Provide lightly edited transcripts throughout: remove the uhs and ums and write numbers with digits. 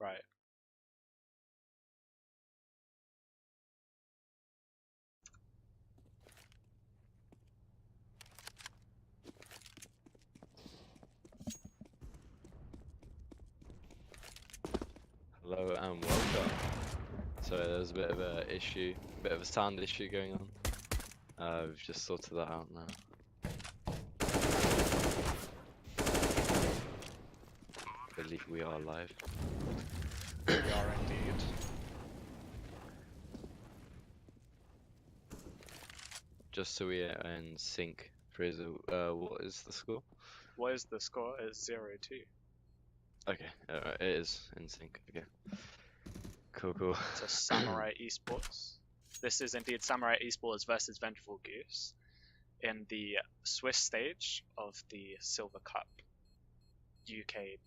Right. Hello and welcome. So there's a bit of a sound issue going on. We've just sorted that out now. I believe we are live. We are indeed. Just so we are in sync, Fraser, what is the score? What is the score? It's 0-2. Okay, it is in sync. Okay. Cool. To Samurai eSports. This is indeed Samurai eSports versus Vengeful Goose in the Swiss stage of the Silver Cup UK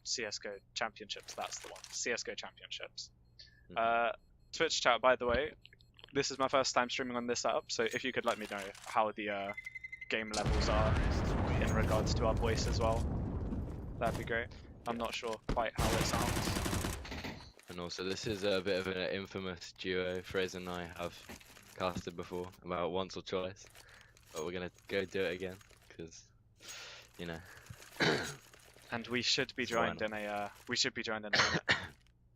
CSGO Championships. That's the one. CSGO Championships. Twitch chat, by the way, this is my first time streaming on this setup, so if you could let me know how the game levels are in regards to our voice as well, that'd be great. I'm not sure quite how it sounds. And also, this is a bit of an infamous duo. Fraser and I have casted before, about once or twice, but we're gonna go do it again because, you know. And we should be joined in a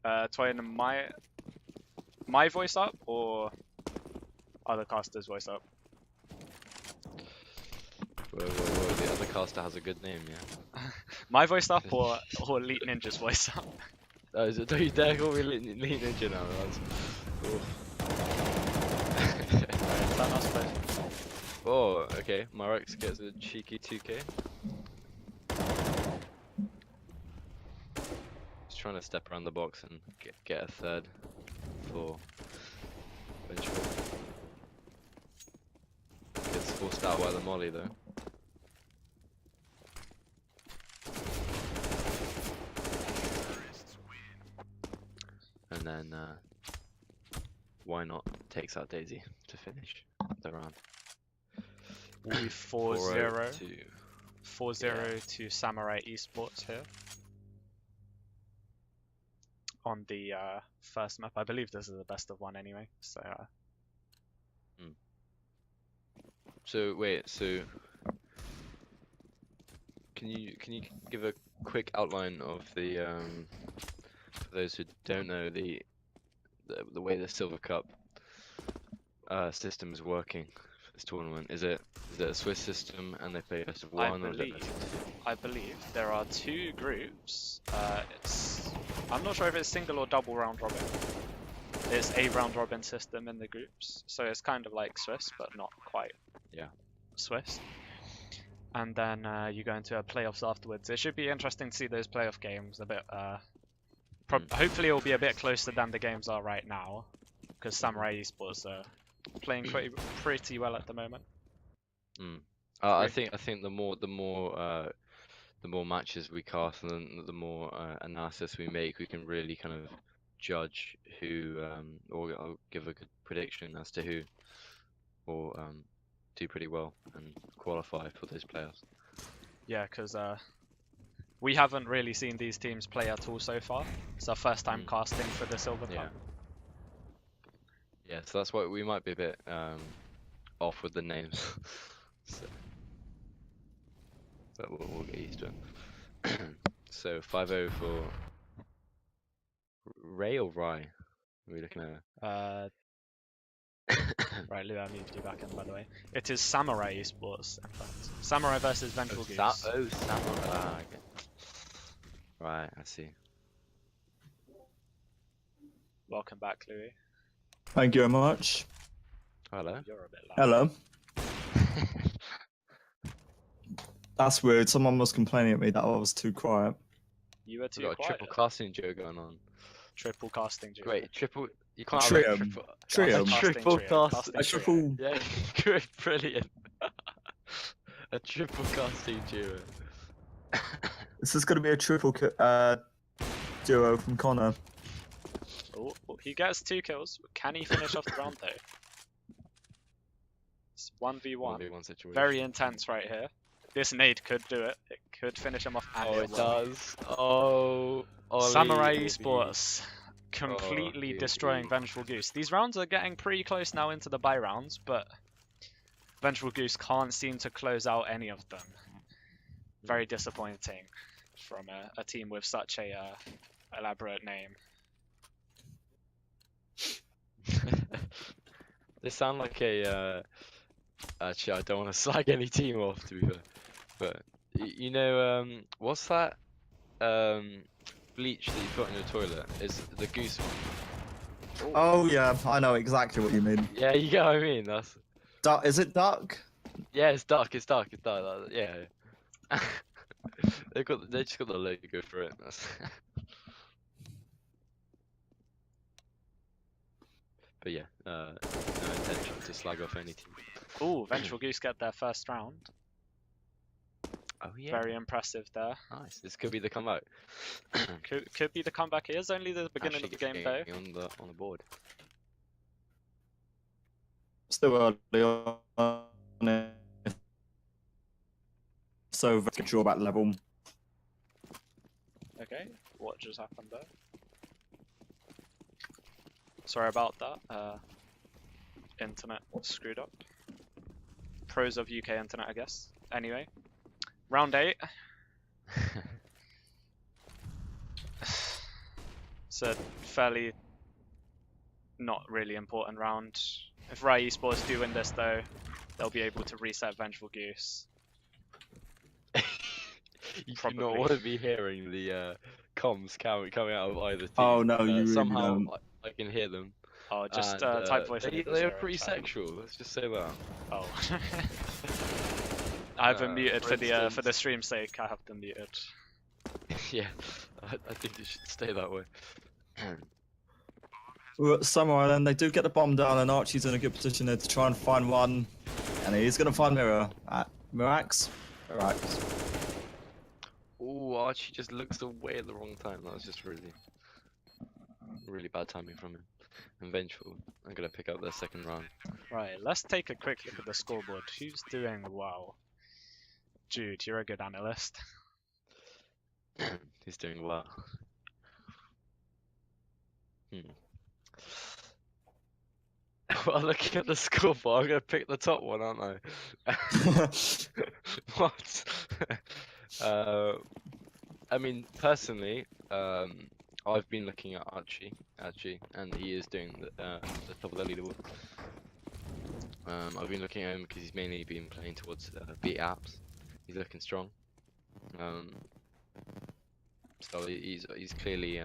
minute. Twain, my voice up or other caster's voice up? Whoa, the other caster has a good name, yeah. My voice up or Elite Ninja's voice up? Oh, is it? Don't you dare call me Elite Ninja now, Turn us both. Oh, okay. Marex gets a cheeky 2k. Just trying to step around the box and get a third for Vengeful. Gets forced out by the molly though. And then, why not takes out Daisy to finish the round. We'll be 4-0. 4-0 to Samurai eSports here. On the first map. I believe this is the best of one anyway, so... So, wait, can you give a quick outline of the, for those who don't know, the way the Silver Cup system is working for this tournament? Is it a Swiss system and they play best of one? I believe there are two groups. I'm not sure if it's single or double round robin. It's a round robin system in the groups, so it's kind of like Swiss, but not quite. Swiss. And then you go into playoffs afterwards. It should be interesting to see those playoff games a bit. Hopefully, it will be a bit closer than the games are right now, because Samurai eSports are playing pretty well at the moment. I think the more matches we cast and the more analysis we make, we can really kind of judge who, or give a good prediction as to who will do pretty well and qualify for those playoffs. Yeah, because we haven't really seen these teams play at all so far. It's our first time casting for the Silver Cup. Yeah, so that's why we might be a bit off with the names. But we'll get used to it. So 5-0 for Ray or Rye? Are we looking at? Right, Lou, I moved you back in, by the way. It is Samurai eSports, in fact. Samurai versus Vengeful Goose. Samurai. Okay. Right, I see. Welcome back, Louis. Thank you very much. Hello. You're a bit loud. Hello. That's weird. Someone was complaining at me that I was too quiet. You were too got quiet. A triple casting duo going on. Triple casting duo. Great, triple. You can't Trio. have a triple. Trio. Triple casting. A triple. Yeah, great, brilliant. A triple casting duo. This is going to be a triple duo from Connor. Oh, he gets 2 kills. Can he finish off the round though? It's 1v1. 1v1 situation. Very intense right here. This nade could do it. It could finish him off. And Oh, it will. does. Oh, Ollie Samurai will be- eSports completely he'll destroying be- Vengeful Goose. These rounds are getting pretty close now into the bye rounds, but Vengeful Goose can't seem to close out any of them. Very disappointing from a team with such a elaborate name. They sound like a. Actually, I don't want to slag any team off, to be fair. But you know, what's that bleach that you put in your toilet? Is the Goose one? Oh yeah, I know exactly what you mean. Yeah, you get what I mean. That's Is it duck? yeah, it's dark. It's dark. It's dark. Yeah. They just got the logo for it. That's But yeah, no intention to slag off any team. Ooh, Vengeful Goose get their first round. Oh yeah. Very impressive there. Nice. This could be the comeback. Could be the comeback. It is only the beginning of the game though. On the board. Still early on it. So very sure about level. Okay, what just happened there? Sorry about that. Internet screwed up. Pros of UK internet, I guess. Anyway, round 8. It's a fairly not really important round. If Rai eSports do win this though, they'll be able to reset Vengeful Goose. You do Probably. not want to be hearing the comms coming out of either team. Oh no, you really somehow don't. I can hear them. Oh, just and, type voice. They are pretty sexual. Let's just say that. Oh. I have them muted for for the instance- stream's sake. I have them muted. Yeah, I think it should stay that way. We're at Samurai then, they do get the bomb down and Archie's in a good position there to try and find one. And he's going to find Mirror at Mirax. Mirax. Oh, Archie just looks away at the wrong time. That was just really bad timing from him. And Vengeful, I'm going to pick up their second round. Right, let's take a quick look at the scoreboard. Who's doing well? Jude, you're a good analyst. He's doing well. Well, looking at the scoreboard, I'm going to pick the top one, aren't I? What? I mean, personally, I've been looking at Archie, and he is doing the top of the leaderboard. I've been looking at him because he's mainly been playing towards beat apps. He's looking strong. So he's clearly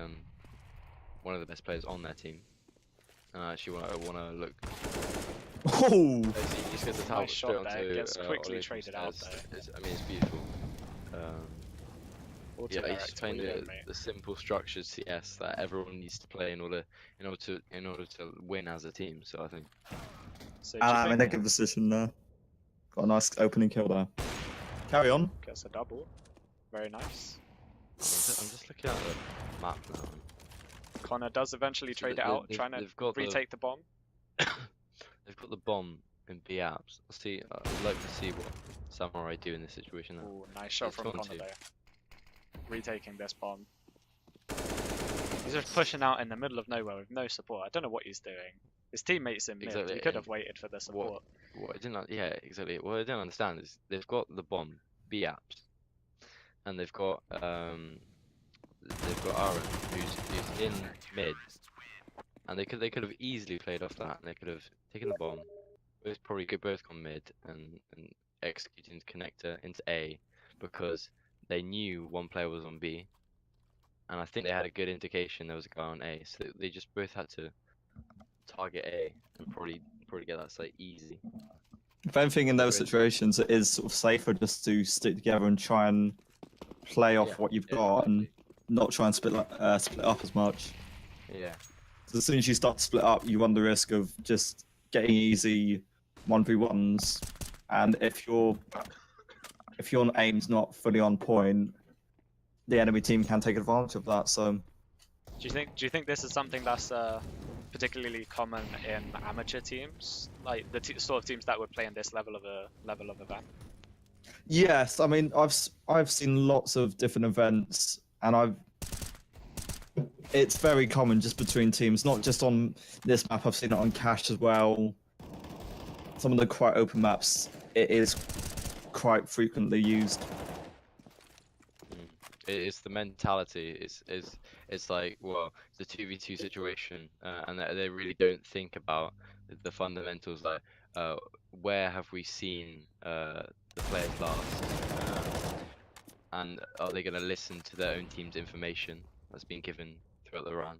one of the best players on their team. Actually, I want to look. Oh! He just gets the tower Nice shot straight there, onto, gets quickly Ollie traded from out stairs. though. I mean, it's beautiful. Yeah, he's Auto-direct, playing what do you mean, mate? the simple structured CS that everyone needs to play in order to win as a team. So I think. So do you I'm in a think good position there. Got a nice opening kill there. Carry on. gets a double? Very nice. I'm just looking at the map now. Connor does eventually trade it they- out, they've- trying to they've got the- retake the bomb. They've got the bomb in B apps. I'd like to see what Samurai do in this situation now. Ooh, nice shot It's from 1-2. Connor though. Retaking this bomb. He's just pushing out in the middle of nowhere with no support. I don't know what he's doing. His teammates in mid. Exactly, He could have and waited for the support. What I didn't, yeah, exactly. What I didn't understand is they've got the bomb B apps, and they've got Aaron who's in mid, and they could have easily played off that, and they could have taken the bomb. Both gone mid and executing the connector into A, because they knew one player was on B, and I think they had a good indication there was a guy on A, so they just both had to target A and probably get that site easy. If anything, in those situations, it is sort of safer just to stick together and try and play off Yeah, what you've got and not try and split up as much. Yeah. 'Cause as soon as you start to split up, you run the risk of just getting easy 1v1s, and if your aim's not fully on point, the enemy team can take advantage of that. So Do you think this is something that's particularly common in amateur teams, like the sort of teams that would play in this level of event? Yes, I mean I've seen lots of different events, and it's very common just between teams, not just on this map. I've seen it on Cache as well. Some of the quite open maps, it is quite frequently used. It's the mentality. It's like, well, it's a 2v2 situation, and they really don't think about the fundamentals. Like, where have we seen the players last, and are they going to listen to their own team's information that's been given throughout the run,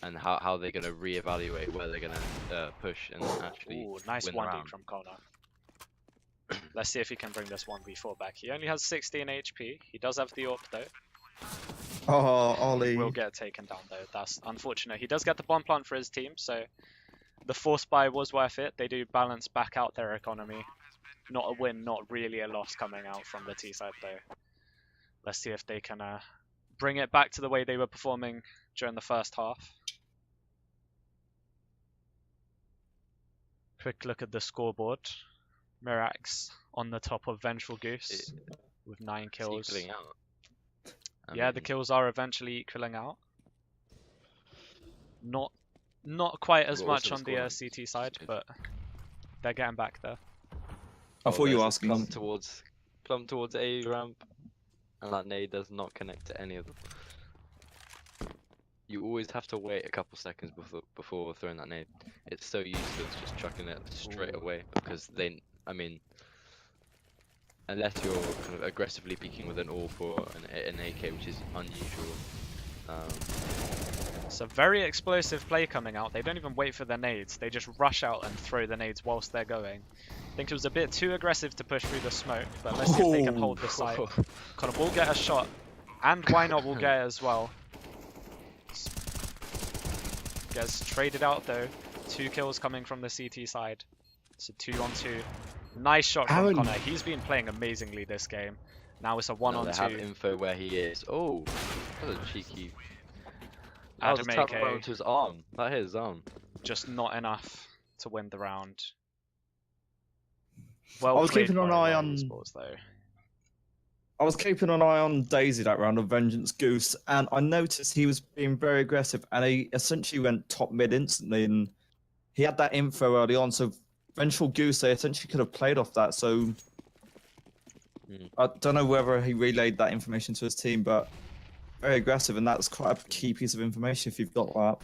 and how they're going to reevaluate where they're going to push and actually Ooh, nice win the 1D round. from Connor. Let's see if he can bring this 1v4 back. He only has 16 HP. He does have the AWP though. Oh, He will Ollie. get taken down though. That's unfortunate. He does get the bomb plant for his team, so the force buy was worth it. They do balance back out their economy. Not a win, not really a loss coming out from the T side though. Let's see if they can bring it back to the way they were performing during the first half. Quick look at the scoreboard. Mirax on the top of Vengeful Goose with 9 kills. It's equaling out. Yeah, the kills are eventually equaling out. Not quite as What much was the on the scoreline? CT side, but they're getting back there. I thought you were there's a asking. plumb towards A ramp, and that nade does not connect to any of them. You always have to wait a couple seconds before throwing that nade. It's so useless just chucking it straight away, because I mean, unless you're kind of aggressively peeking with an AWP or an AK, which is unusual. It's a very explosive play coming out. They don't even wait for their nades. They just rush out and throw the nades whilst they're going. I think it was a bit too aggressive to push through the smoke, but let's see if they can hold the site. Connor will get a shot, and why not will get it as well. Gets traded out though. 2 kills coming from the CT side. It's a 2-on-2. Nice shot from Aaron. Connor. He's been playing amazingly this game. Now it's a 1-on-2. They have info where he is. Oh, that's a cheeky. That was a Adam tap AK. around to his arm. That hit his arm. Just not enough to win the round. Well I was played keeping an by eye Ryan on- eSports, though. I was keeping an eye on Daisy that round of Vengeance Goose, and I noticed he was being very aggressive, and he essentially went top mid instantly, and he had that info early on, so Vengeful Goose, they essentially could have played off that, so I don't know whether he relayed that information to his team, but very aggressive, and that's quite a key piece of information if you've got that.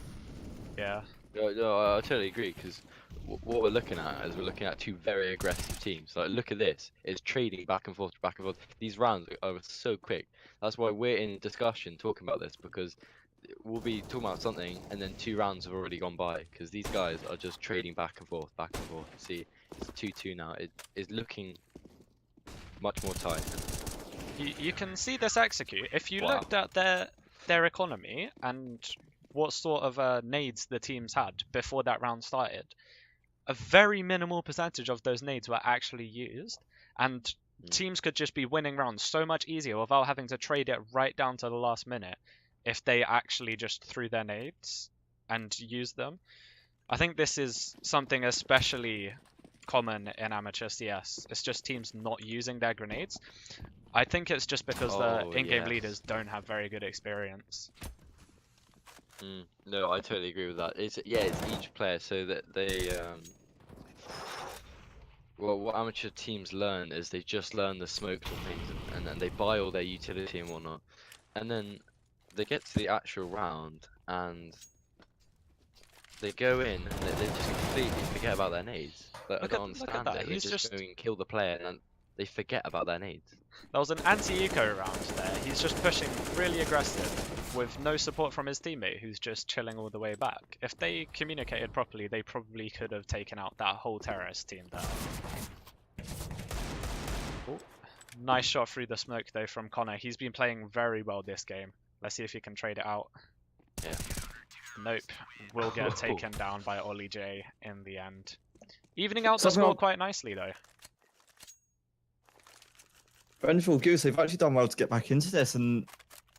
Yeah. No, I totally agree, because what we're looking at is we're looking at 2 very aggressive teams. Like, look at this. It's trading back and forth, back and forth. These rounds are so quick. That's why we're in discussion talking about this, because we'll be talking about something, and then 2 rounds have already gone by, because these guys are just trading back and forth, back and forth. See, it's 2-2 now. It is looking much more tight. You can see this execute. If you Wow. looked at their economy and what sort of nades the teams had before that round started, a very minimal percentage of those nades were actually used, and teams could just be winning rounds so much easier without having to trade it right down to the last minute if they actually just threw their nades and used them. I think this is something especially common in amateur CS. It's just teams not using their grenades. I think it's just because the in-game leaders don't have very good experience. No, I totally agree with that. It's each player, so that they well, what amateur teams learn is they just learn the smokes and things, and then they buy all their utility and whatnot, and then they get to the actual round and they go in and they just completely forget about their nades. But I don't understand that. it. They He's just go and kill the player and they forget about their nades. That was an anti-eco round there. He's just pushing really aggressive with no support from his teammate who's just chilling all the way back. If they communicated properly, they probably could have taken out that whole terrorist team there. Ooh. Nice shot through the smoke though from Connor. He's been playing very well this game. Let's see if he can trade it out. Yeah. Nope. Will get taken down by Ollie J in the end. Evening out the score quite nicely though. Vengeful Goose, they've actually done well to get back into this, and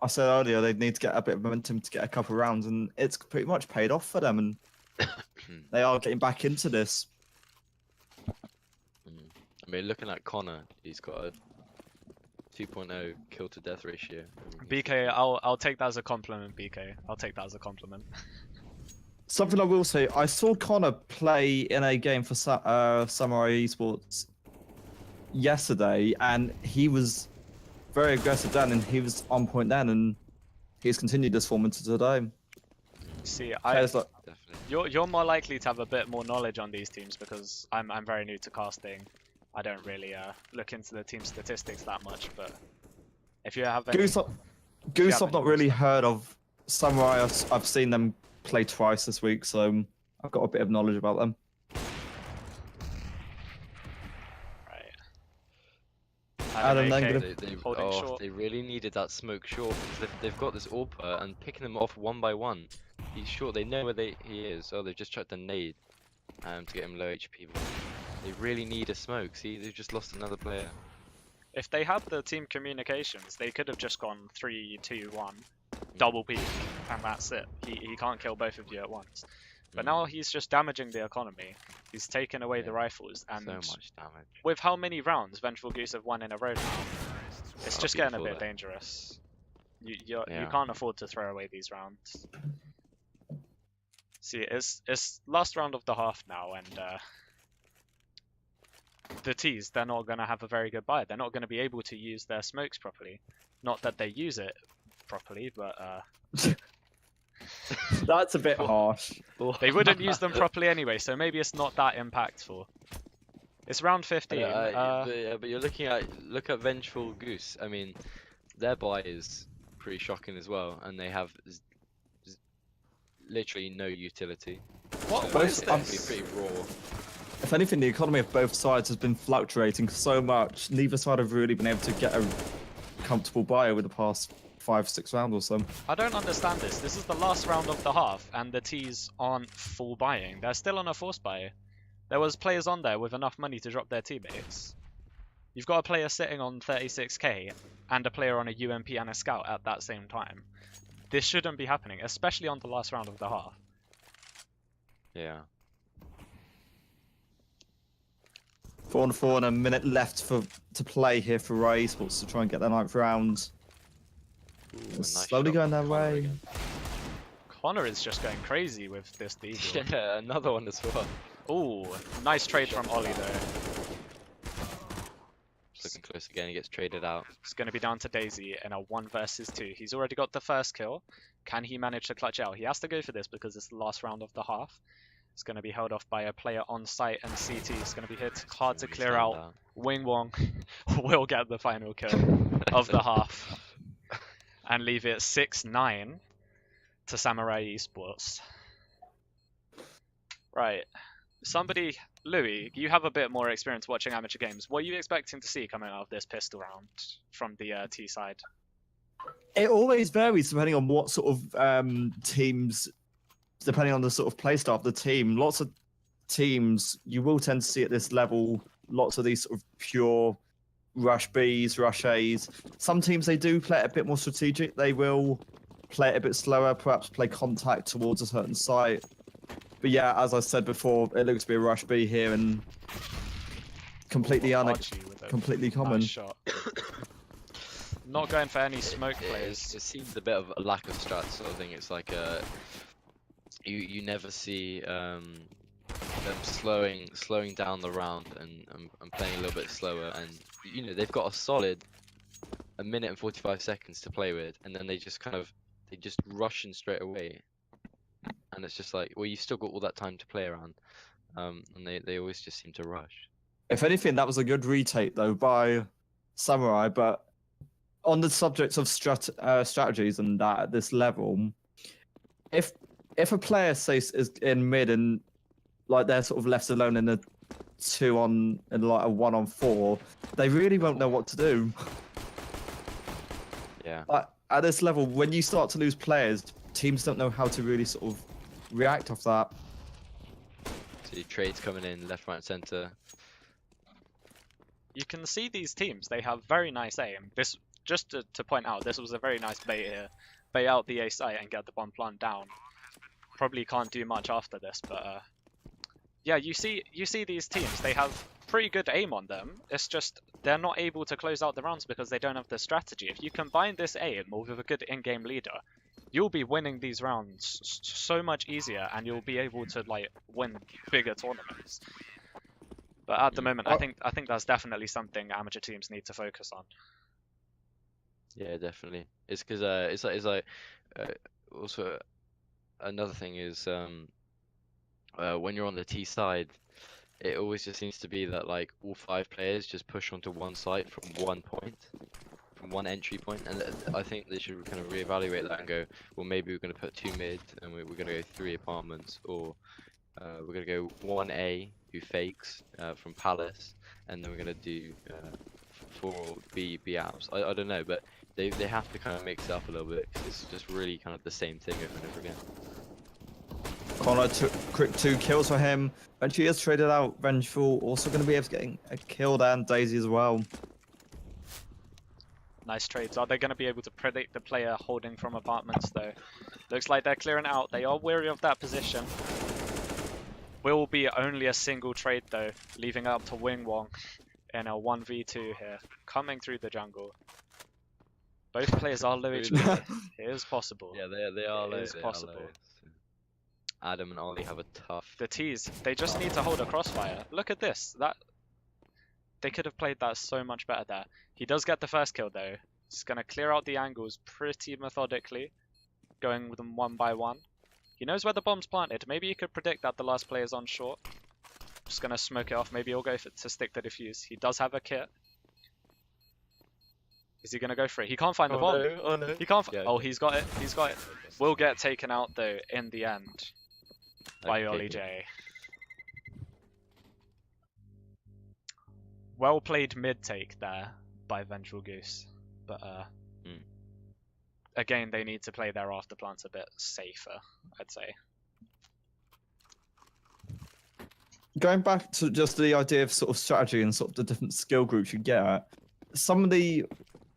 I said earlier they'd need to get a bit of momentum to get a couple of rounds, and it's pretty much paid off for them, and they are getting back into this. I mean, looking at Connor, he's got a 2.0 kill to death ratio. I mean, BK, I'll take that as a compliment, BK. I'll take that as a compliment. Something I will say, I saw Connor play in a game for Samurai eSports yesterday, and he was very aggressive then, and he was on point then, and he's continued this form into today. See, Players like, definitely. you're more likely to have a bit more knowledge on these teams because I'm very new to casting. I don't really look into the team statistics that much, but if you have any, Goose, have I've not any really stuff. heard of. Samurai, I've seen them play twice this week, so I've got a bit of knowledge about them. Right. Adam, then AK, gonna- holding short. They really needed that smoke short because they've got this AWPer and picking them off one by one. He's short. They know where he is. Oh, they've just chucked a nade to get him low HP. But they really need a smoke. See, they've just lost another player. If they had the team communications, they could have just gone 3, 2, 1, double peak, and that's it. He can't kill both of you at once. But now he's just damaging the economy. He's taken away the Yeah. rifles, and So much damage. with how many rounds Vengeful Goose have won in a row now, it's Oh, just getting a beautiful bit there. dangerous. You Yeah. can't afford to throw away these rounds. See, it's last round of the half now, and the T's, they're not going to have a very good buy. They're not going to be able to use their smokes properly. Not that they use it properly, but That's a bit harsh. they wouldn't use them properly anyway, so maybe it's not that impactful. It's round 15. But you're look at Vengeful Goose. I mean, their buy is pretty shocking as well, and they have literally no utility. What is It's this? pretty raw. If anything, the economy of both sides has been fluctuating so much. Neither side have really been able to get a comfortable buy over the past 5-6 rounds or so. I don't understand this. This is the last round of the half, and the T's aren't full buying. They're still on a force buy. There was players on there with enough money to drop their teammates. You've got a player sitting on 36k, and a player on a UMP and a scout at that same time. This shouldn't be happening, especially on the last round of the half. Yeah. 4-4 and a minute left to play here for Rai Esports to try and get their 9th round. Ooh, It's nice slowly shot going from their Connor way. again. Connor is just going crazy with this deagle. Yeah, another one as well. Ooh, nice trade from Ollie though. Just looking close again, he gets traded out. It's going to be down to Daisy in a 1 versus 2. He's already got the first kill. Can he manage to clutch out? He has to go for this because it's the last round of the half. It's going to be held off by a player on site, and CT is going to be hit hard to Really clear stand out. Wing Wong will get the final kill of the half and leave it 6-9 to Samurai Esports. Right. Somebody, Louis, you have a bit more experience watching amateur games. What are you expecting to see coming out of this pistol round from the T side? It always varies depending on what sort of teams, depending on the sort of play style of the team. Lots of teams you will tend to see at this level, lots of these sort of pure rush Bs, rush As. Some teams, they do play it a bit more strategic. They will play it a bit slower, perhaps play contact towards a certain site. But yeah, as I said before, it looks to be a rush B here and completely Archie with a completely common. nice shot. Not going for any smoke plays. It seems a bit of a lack of strat sort of thing. It's like you never see them slowing down the round and playing a little bit slower, and you know they've got a solid 1 minute and 45 seconds to play with, and then they just rush in straight away, and it's just like, well, you've still got all that time to play around, and they always just seem to rush. If anything, that was a good retake though by Samurai. But on the subject of strategies and that at this level, if a player says is in mid and like they're sort of left alone in a 2-on and like a 1-on-4, they really won't know what to do. Yeah. Like at this level, when you start to lose players, teams don't know how to really sort of react off that. See trades coming in left, right, center. You can see these teams, they have very nice aim. This, just to point out, this was a very nice bait here. Bait out the A site and get the bomb plant down. Probably can't do much after this, but yeah, you see these teams, they have pretty good aim on them. It's just they're not able to close out the rounds because they don't have the strategy. If you combine this aim with a good in-game leader, you'll be winning these rounds so much easier, and you'll be able to like win bigger tournaments. But at the moment, I think that's definitely something amateur teams need to focus on. Yeah, definitely. It's because it's like also another thing is when you're on the T side, it always just seems to be that like all 5 players just push onto one side from one point, from one entry point, and I think they should kind of reevaluate that and go, well, maybe we're going to put 2 mid and we're going to go 3 apartments, or we're going to go 1A who fakes from Palace, and then we're going to do 4 B apps. I don't know, but they have to kind of mix it up a little bit, 'cause it's just really kind of the same thing over and over again. Connor took quick 2 kills for him. And she has traded out Vengeful, also going to be able to get a kill there, and Daisy as well. Nice trades. Are they going to be able to predict the player holding from apartments though? Looks like they're clearing out. They are wary of that position. Will be only a single trade though, leaving it up to Wing Wong in a 1v2 here, coming through the jungle. Both players are low HP. It is possible. Yeah, they are low. It is they are possible. low. Adam and Ollie have a tough. The T's, they just need to hold a crossfire. Look at this. They could have played that so much better there. He does get the first kill though. He's going to clear out the angles pretty methodically, going with them one by one. He knows where the bomb's planted. Maybe he could predict that the last player's on short. Just going to smoke it off. Maybe he'll go to stick the defuse. He does have a kit. Is he going to go for it? He can't find the bomb. No, oh no. He can't. Yeah, Oh, he's got it. He's got it. Will get taken out though in the end by Ollie J. Well played mid take there by Vengeful Goose, but again they need to play their after plants a bit safer, I'd say. Going back to just the idea of sort of strategy and sort of the different skill groups you get,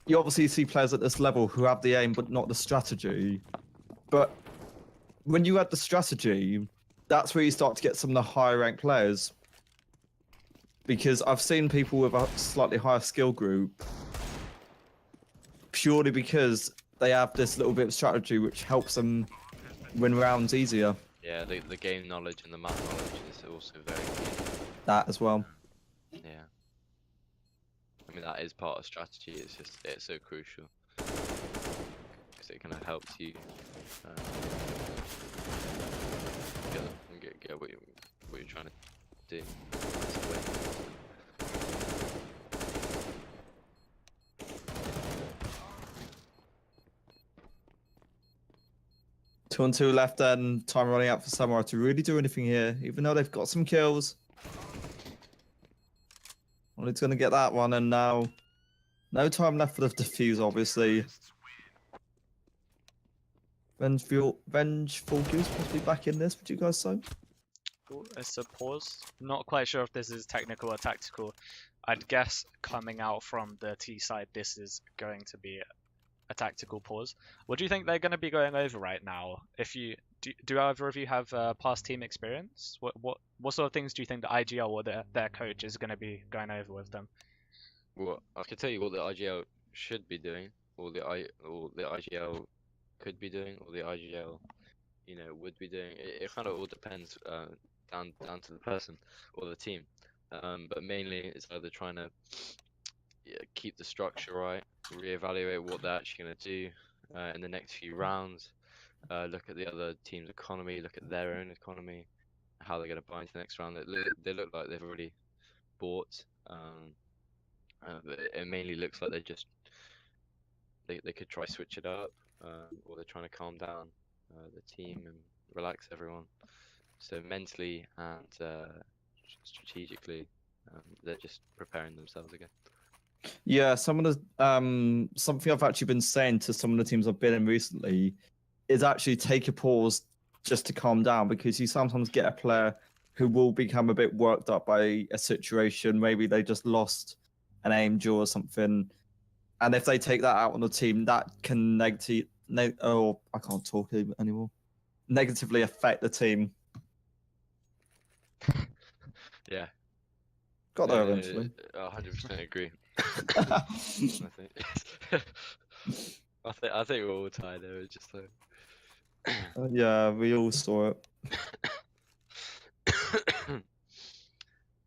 you obviously see players at this level who have the aim but not the strategy. But when you add the strategy, that's where you start to get some of the higher ranked players. Because I've seen people with a slightly higher skill group purely because they have this little bit of strategy which helps them win rounds easier. Yeah, the game knowledge and the map knowledge is also very key. That as well. Yeah. I mean, that is part of strategy. It's so crucial because it kind of helps you get what you're trying to do. Basically. 2 and 2 left, and time running out for Samurai to really do anything here, even though they've got some kills. Well, it's going to get that one, and now no time left for the defuse, obviously. Vengeful Goose possibly back in this, would you guys say? Ooh, it's a pause. Not quite sure if this is technical or tactical. I'd guess coming out from the T side, this is going to be a tactical pause. What do you think they're going to be going over right now? If you do either of you have past team experience? What sort of things do you think the IGL or their coach is going to be going over with them? Well, I can tell you what the IGL should be doing, or the IGL could be doing, or the IGL, would be doing. It kind of all depends down to the person or the team. But mainly it's either trying to keep the structure right, reevaluate what they're actually going to do in the next few rounds, look at the other team's economy, look at their own economy, how they're going to buy into the next round. They look like they've already bought, but it mainly looks like they could try switch it up, or they're trying to calm down the team and relax everyone. So mentally and strategically, they're just preparing themselves again. Yeah, some of the something I've actually been saying to some of the teams I've been in recently is actually take a pause just to calm down, because you sometimes get a player who will become a bit worked up by a situation. Maybe they just lost an aim duel or something, and if they take that out on the team, that can I can't talk anymore. Negatively affect the team. Yeah. Got there eventually. 100% agree. I think. I think we're all tired. There, it's just like. Yeah, we all saw it.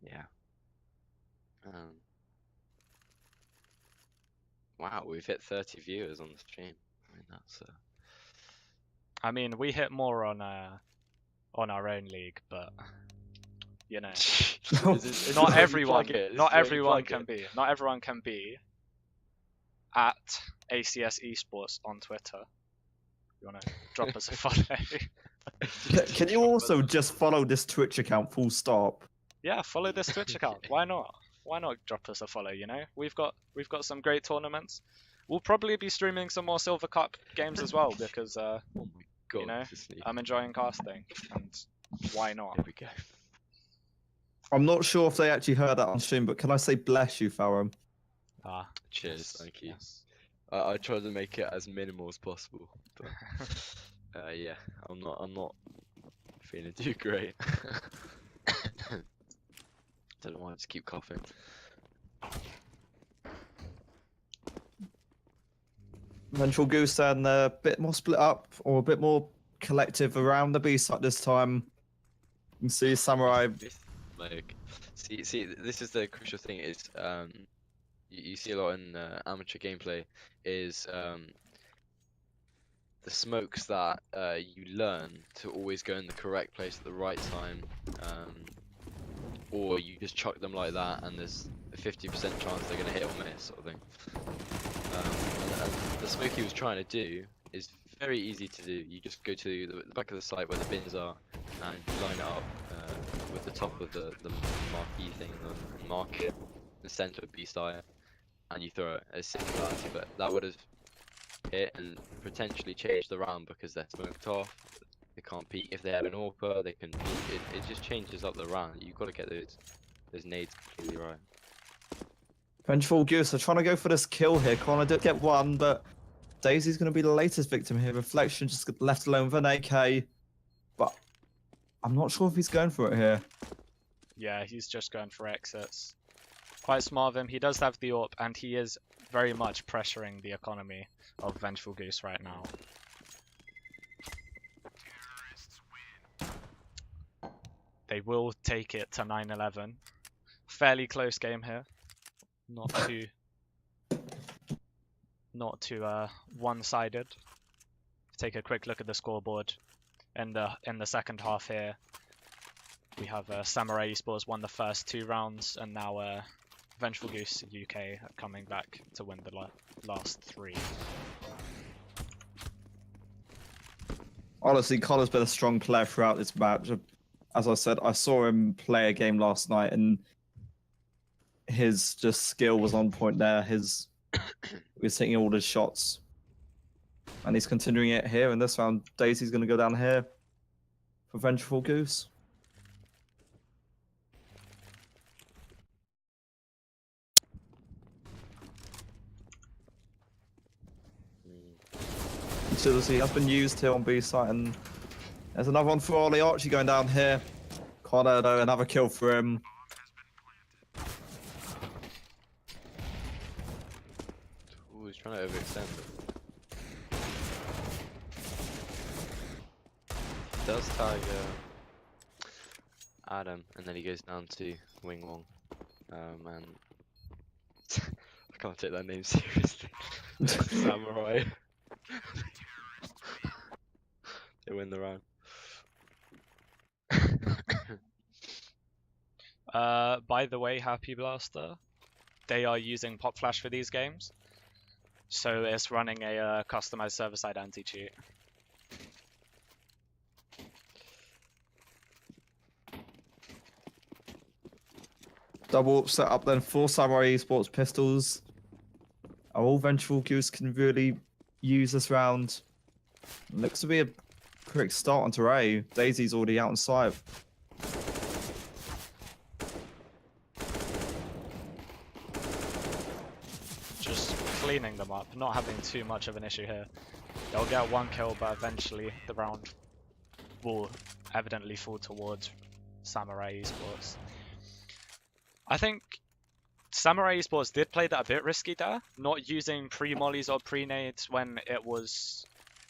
Yeah. Wow, we've hit 30 viewers on the stream. I mean, that's. I mean, we hit more on our own league, but you know, not everyone can be. Not everyone can be at ACS eSports on Twitter. You wanna drop us a follow? Can you also just follow this Twitch account full stop? Yeah, follow this Twitch account. Why not? Why not drop us a follow? You know, we've got some great tournaments. We'll probably be streaming some more Silver Cup games as well because Oh my god, you know, this is sneaky. I'm enjoying casting, and why not? Here we go. I'm not sure if they actually heard that on stream, but can I say bless you, Farron? Ah, Cheers, yes, thank you. yes. I tried to make it as minimal as possible, but yeah, I'm not feeling too great. Don't know why I just keep coughing. Vengeful Goose then a bit more split up or a bit more collective around the B site this time. You can see Samurai. Like, see, this is the crucial thing. Is you see a lot in amateur gameplay is the smokes that you learn to always go in the correct place at the right time, or you just chuck them like that, and there's a 50% chance they're gonna hit or miss, sort of thing. And the smoke he was trying to do is very easy to do. You just go to the back of the site where the bins are, and line it up with the top of the marquee thing, and mark it in the center of B site, and you throw it as simple as that. But that would have hit and potentially changed the round because they're smoked off. They can't peek. If they have an AWPer, they can peek. It just changes up the round. You've got to get those nades completely right. Vengeful Goose are trying to go for this kill here. Connor did get one, but Daisy's going to be the latest victim here. Reflection just got left alone with an AK, but I'm not sure if he's going for it here. Yeah, he's just going for exits. Quite smart of him. He does have the AWP, and he is very much pressuring the economy of Vengeful Goose right now. They will take it to 9-11. Fairly close game here. Not too one-sided. Take a quick look at the scoreboard. In the second half here, we have Samurai eSports won the first 2 rounds, and now Vengeful Goose UK coming back to win the last 3. Honestly, Connor's been a strong player throughout this match. As I said, I saw him play a game last night, and his just skill was on point there. He was hitting all his shots, and he's continuing it here in this round. Daisy's going to go down here for Vengeful Goose. Utility has been used here on B site, and there's another one for Ollie Archie going down here. Connor, though, another kill for him. Ooh, he's trying to overextend it. Does tag Adam, and then he goes down to Wing Wong. And I can't take that name seriously. Samurai. They win the round. By the way, Happy Blaster, they are using Pop Flash for these games, so it's running a customized server-side anti-cheat. Double set up then for Samurai eSports pistols. All Vengeful Goose can really use this round. Looks to be a quick start onto A. Daisy's already out on sight. Just cleaning them up, not having too much of an issue here. They'll get 1 kill, but eventually the round will evidently fall towards Samurai eSports. I think Samurai Esports did play that a bit risky there, not using pre-mollies or pre-nades when it was,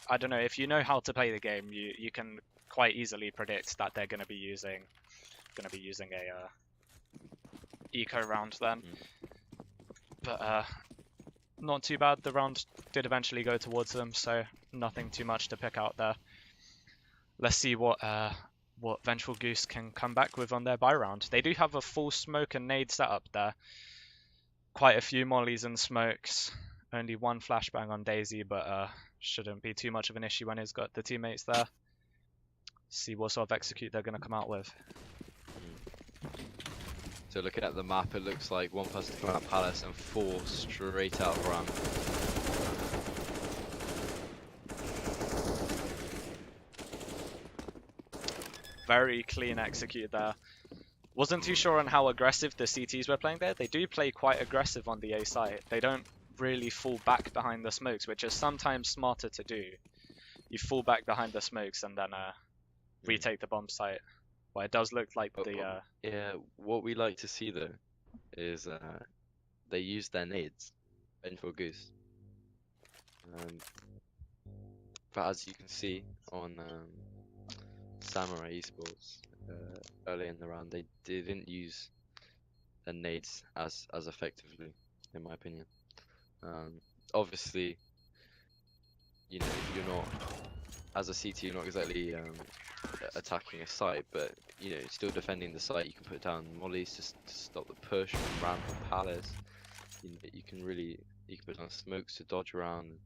I don't know, if you know how to play the game, you can quite easily predict that they're going to be using a eco round then. But not too bad. The round did eventually go towards them, so nothing too much to pick out there. Let's see what Vengeful Goose can come back with on their buy round. They do have a full smoke and nade setup there. Quite a few mollies and smokes. Only one flashbang on Daisy, but shouldn't be too much of an issue when he's got the teammates there. See what sort of execute they're going to come out with. So looking at the map, it looks like one person to come out Palace and 4 straight out of ramp. Very clean execute there. Wasn't too sure on how aggressive the CTs were playing there. They do play quite aggressive on the A site. They don't really fall back behind the smokes, which is sometimes smarter to do. You fall back behind the smokes and then retake the bomb site. But it does look like the... Yeah, what we like to see though is they use their nades, Vengeful Goose. But as you can see on Samurai Esports early in the round, they didn't use their nades as effectively, in my opinion. Obviously, you know, you're not, as a CT, you're not exactly attacking a site, but you know, still defending the site. You can put down mollies to stop the push from ramp and palace. You can put down smokes to dodge around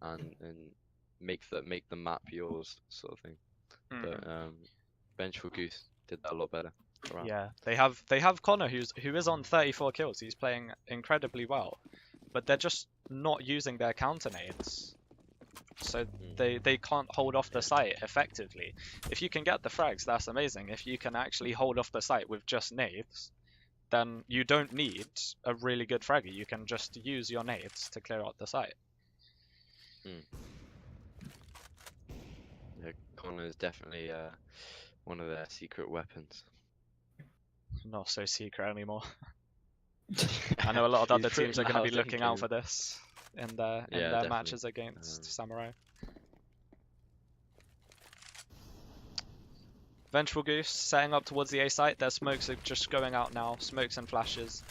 and make the map yours, sort of thing. But Vengeful Goose did that a lot better. Around. Yeah, they have Connor who is on 34 kills. He's playing incredibly well, but they're just not using their counter nades. So they can't hold off the site effectively. If you can get the frags, that's amazing. If you can actually hold off the site with just nades, then you don't need a really good fragger. You can just use your nades to clear out the site. Yeah, Connor is definitely one of their secret weapons. Not so secret anymore. I know a lot of other teams are going to be looking out for this in their matches against Samurai. Vengeful Goose setting up towards the A site. Their smokes are just going out now. Smokes and flashes.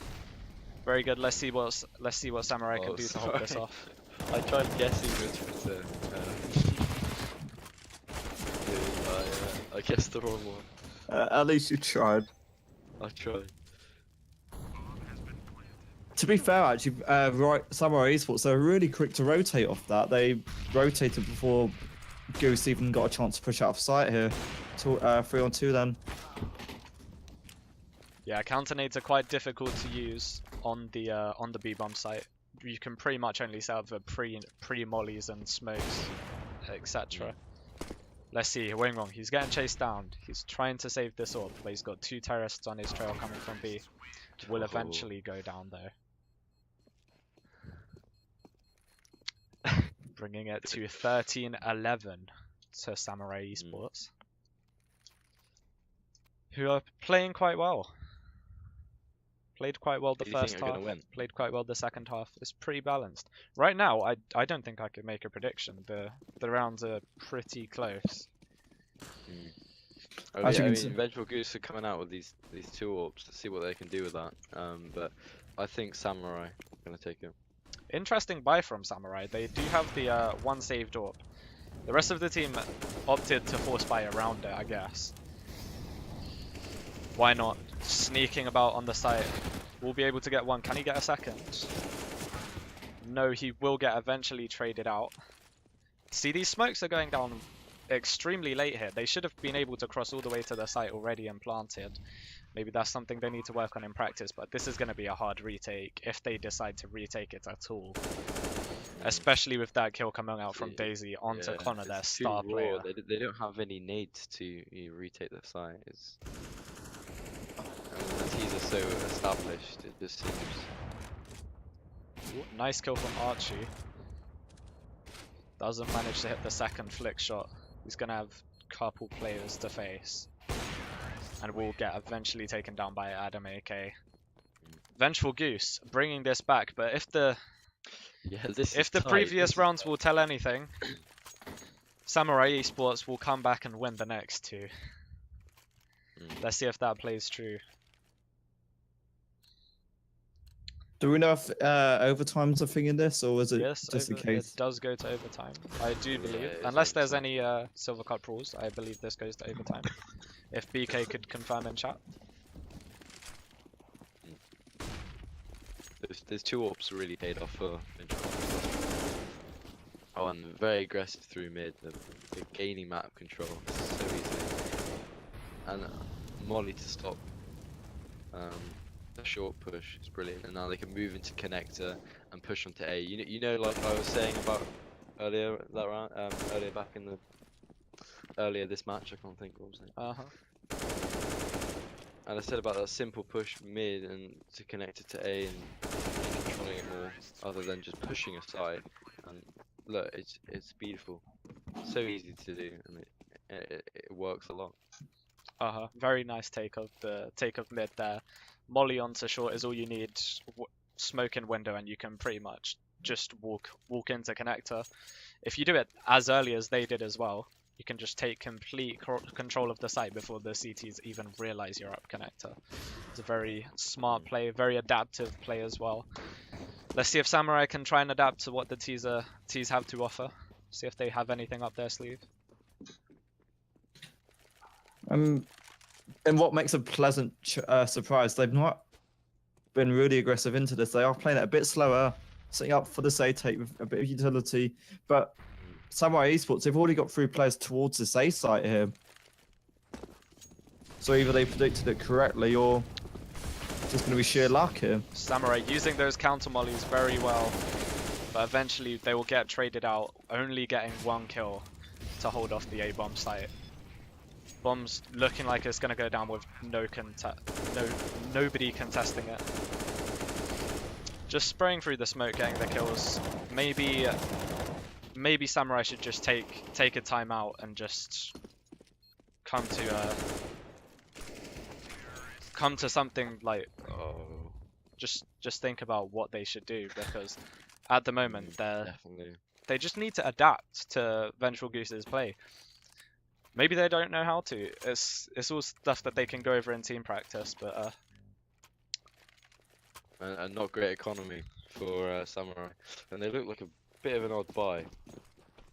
Very good. Let's see what Samurai can do to hold this off. I tried guessing your Twitter. I guessed the wrong one. At least you tried. I tried. To be fair, actually, Samurai Esports, they're really quick to rotate off that. They rotated before Goose even got a chance to push out of sight here. 3-on-2 then. Yeah, counter nades are quite difficult to use on the B bomb site. You can pretty much only set up the pre mollies and smokes, etc. Let's see, Wingwong, he's getting chased down. He's trying to save this orb, but he's got 2 terrorists on his trail coming from B. Will eventually go down though. Bringing it to 13-11 to Samurai Esports. Who are playing quite well. Played quite well the first half, played quite well the second half. It's pretty balanced. Right now, I don't think I could make a prediction. The rounds are pretty close. I mean, Vengeful Goose are coming out with these 2 orbs to see what they can do with that. But I think Samurai are going to take it. Interesting buy from Samurai. They do have the 1 saved orb. The rest of the team opted to force buy around it, I guess. Why not? Sneaking about on the site. We'll be able to get 1. Can he get a second? No, he will get eventually traded out. See, these smokes are going down extremely late here. They should have been able to cross all the way to the site already and planted. Maybe that's something they need to work on in practice, but this is going to be a hard retake if they decide to retake it at all. Especially with that kill coming out from Daisy onto Connor, their star player. They don't have any nades to retake the site. The T's are so established, it just seems. Ooh, nice kill from Archie. Doesn't manage to hit the second flick shot. He's going to have a couple players to face. And will get eventually taken down by Adam AK. Vengeful Goose bringing this back, but if the this if is the tight, previous this is rounds tight. will tell anything, Samurai eSports will come back and win the next two. Let's see if that plays true. Do we know if overtime's a thing in this, or is it Yes, just a it case? does go to overtime. I do believe, it is unless there's overtime. any Silver Cup rules, I believe this goes to overtime. If BK could confirm in chat. Those 2 AWPs really paid off for Vengeful. Oh, and very aggressive through mid. The gaining map control so easily. And Molly to stop the short push is brilliant. And now they can move into connector and push onto A. You know, like I was saying about earlier that round, earlier back in the earlier this match. I can't think what was it. And I said about that simple push mid and to connect it to A and controlling it more, other than just pushing aside. And look, it's beautiful, so easy to do, and it works a lot. Very nice take of mid there. Molly onto short is all you need. Smoke in window, and you can pretty much just walk into connector. If you do it as early as they did as well, you can just take complete control of the site before the CTs even realize you're up connector. It's a very smart play, very adaptive play as well. Let's see if Samurai can try and adapt to what the T's have to offer. See if they have anything up their sleeve. And what makes a pleasant surprise, they've not been really aggressive into this. They are playing it a bit slower, setting up for the A take with a bit of utility. But Samurai eSports, they've already got 3 players towards this A site here. So either they predicted it correctly, or it's just going to be sheer luck here. Samurai using those counter mollies very well, but eventually they will get traded out, only getting 1 kill to hold off the A bomb site. Bomb's looking like it's going to go down with nobody contesting it. Just spraying through the smoke, getting the kills. Maybe Samurai should just take a timeout and just come to something like just think about what they should do, because at the moment they just need to adapt to Vengeful Goose's play. Maybe they don't know how to. It's all stuff that they can go over in team practice, but and not great economy for Samurai, and they look like a bit of an odd buy.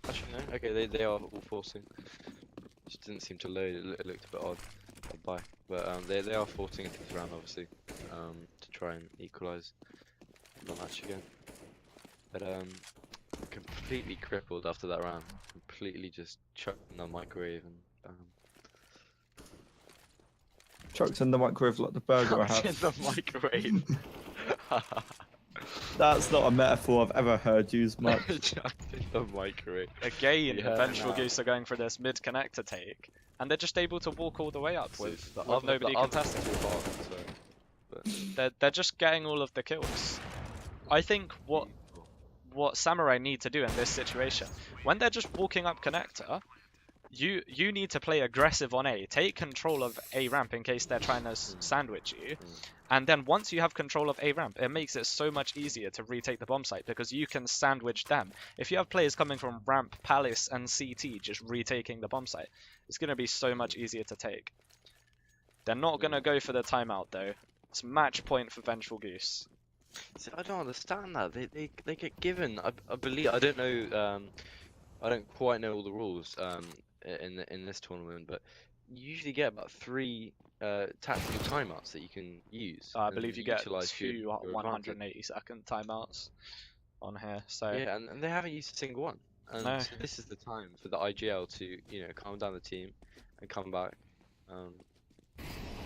Actually, no. Okay, they are all forcing. Just didn't seem to load. It looked a bit odd buy, but they are forcing into this round, obviously, to try and equalise the match again. But completely crippled after that round. Completely just chucked in the microwave and Chucked in the microwave like the burger I chucked in have. the microwave. That's not a metaphor I've ever heard used much. Chucked in the microwave. again, Yeah, Vengeful nah. Goose are going for this mid connector take, and they're just able to walk all the way up with The nobody contesting. too hot, so, but They're just getting all of the kills. I think what Samurai need to do in this situation, when they're just walking up connector, you need to play aggressive on A, take control of A ramp in case they're trying to sandwich you, and then once you have control of A ramp, it makes it so much easier to retake the bomb site, because you can sandwich them. If you have players coming from ramp, palace and CT just retaking the bomb site, it's going to be so much easier to take. They're not going to go for the timeout though. It's match point for Vengeful Goose. See, I don't understand that. They get given. I believe, I don't know. I don't quite know all the rules in this tournament, but you usually get about 3 tactical timeouts that you can use. I believe you get utilise 2 your 180-second timeouts on here. So yeah, and they haven't used a single one. And No. so this is the time for the IGL to calm down the team and come back.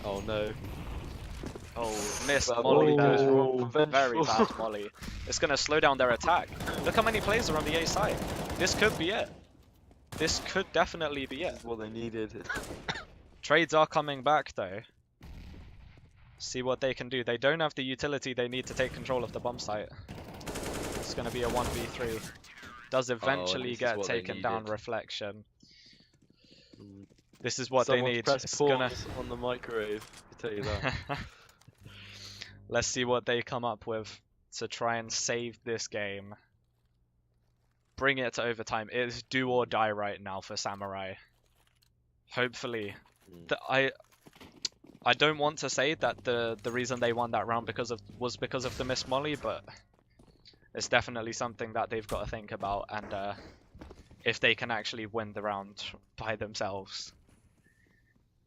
Oh no. Oh, missed That molly goes there. wrong for Very Vengeful. bad molly. It's going to slow down their attack. Look how many players are on the A side. This could be it. This could definitely be it. This is what they needed. Trades are coming back though. See what they can do. They don't have the utility they need to take control of the bomb site. It's going to be a 1v3. Does eventually this is get what they taken down needed. reflection. This is what Someone they need. press It's pause gonna... on the microwave. I tell you that. Let's see what they come up with to try and save this game. Bring it to overtime. It is do or die right now for Samurai. Hopefully. I don't want to say that the reason they won that round was because of the Miss Molly, but it's definitely something that they've got to think about, and if they can actually win the round by themselves.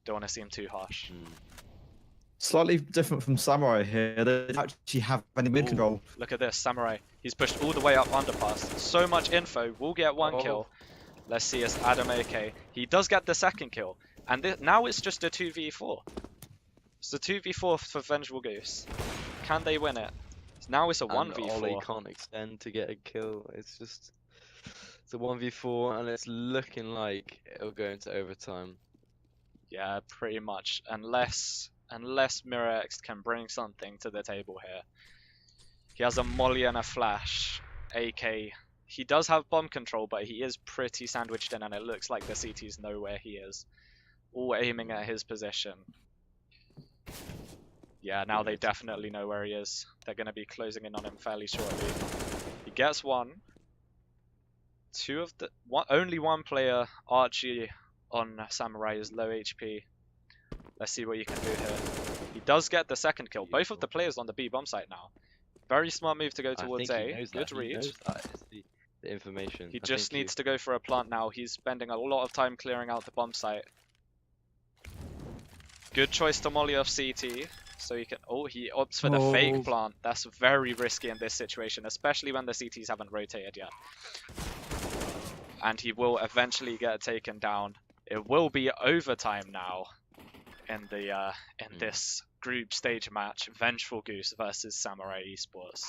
Don't want to seem too harsh. Slightly different from Samurai here. They don't actually have any mid control. Look at this, Samurai. He's pushed all the way up underpass. So much info. We'll get one kill. Let's see as Adam AK. He does get the second kill. And now it's just a 2v4. It's a 2v4 for Vengeful Goose. Can they win it? Now it's a 1v4. Ollie can't extend to get a kill. It's a 1v4 and it's looking like it'll go into overtime. Yeah, pretty much. Unless Mirror X can bring something to the table here. He has a molly and a flash. AK. He does have bomb control, but he is pretty sandwiched in, and it looks like the CTs know where he is. All aiming at his position. Yeah, now they definitely know where he is. They're going to be closing in on him fairly shortly. He gets one. Only one player, Archie, on Samurai is low HP. Let's see what you can do here. He does get the second kill. Both of the players on the B bomb site now. Very smart move to go towards A. Good read. The information. He just needs to go for a plant now. He's spending a lot of time clearing out the bomb site. Good choice to molly off CT. So he can. Oh, he opts for the fake plant. That's very risky in this situation, especially when the CTs haven't rotated yet. And he will eventually get taken down. It will be overtime now in the this group stage match. Vengeful Goose versus Samurai eSports.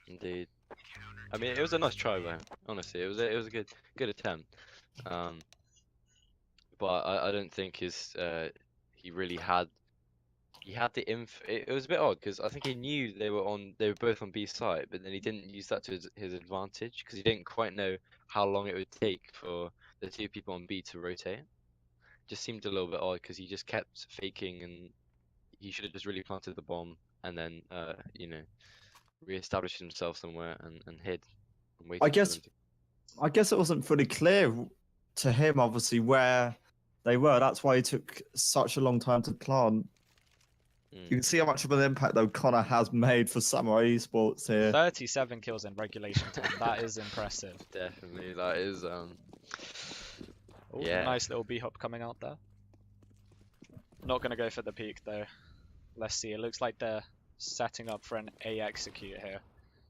Indeed. I mean, it was a nice try, though. Honestly, it was a good attempt. But I don't think he really had. He had the It was a bit odd because I think he knew they were both on B side, but then he didn't use that to his advantage because he didn't quite know how long it would take for the two people on B to rotate. Just seemed a little bit odd because he just kept faking, and he should have just really planted the bomb and then re-established himself somewhere and hid and waited. I guess it wasn't fully clear to him, obviously, where they were. That's why it took such a long time to plant. You can see how much of an impact, though, Connor has made for Samurai eSports here. 37 kills in regulation time. That is impressive. Definitely, that is. Yeah. Nice little B-hop coming out there. Not going to go for the peak, though. Let's see. It looks like they're setting up for an A execute here.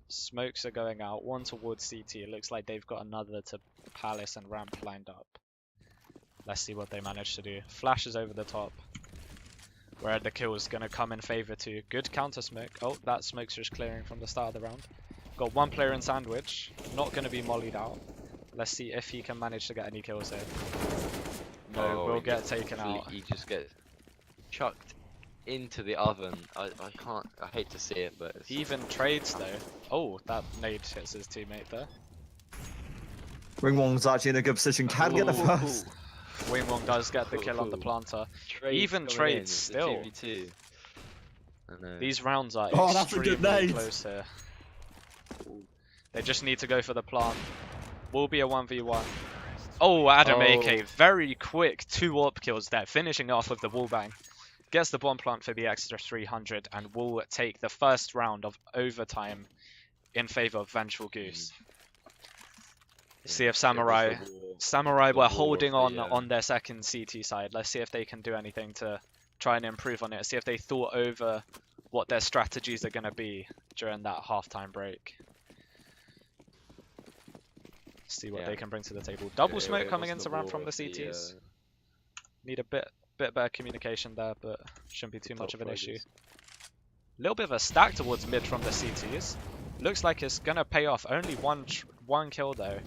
Smokes are going out. One towards CT. It looks like they've got another to Palace and Ramp lined up. Let's see what they manage to do. Flashes over the top. Where the kill is going to come in favor to. Good counter smoke. Oh, that smoke's just clearing from the start of the round. Got one player in sandwich. Not going to be mollied out. Let's see if he can manage to get any kills here. No, will get taken out. He just gets chucked into the oven. I hate to see it, but he even trades though. Oh, that nade hits his teammate there. Wingwong's actually in a good position. Can get the first. Wingwong does get the kill on the planter. Even trades still. These rounds are extremely close here. They just need to go for the plant. Will be a 1v1. Oh, Adam AK, very quick 2 AWP kills there, finishing off with the wallbang. Gets the bomb plant for the extra 300 and will take the first round of overtime in favor of Vengeful Goose. See if Samurai were holding on their second CT side. Let's see if they can do anything to try and improve on it. See if they thought over what their strategies are going to be during that halftime break. See what they can bring to the table. Double smoke coming into Ramp from the CTs. Need a bit better communication there, but shouldn't be too much of an issue. A little bit of a stack towards mid from the CTs. Looks like it's going to pay off. Only one kill though.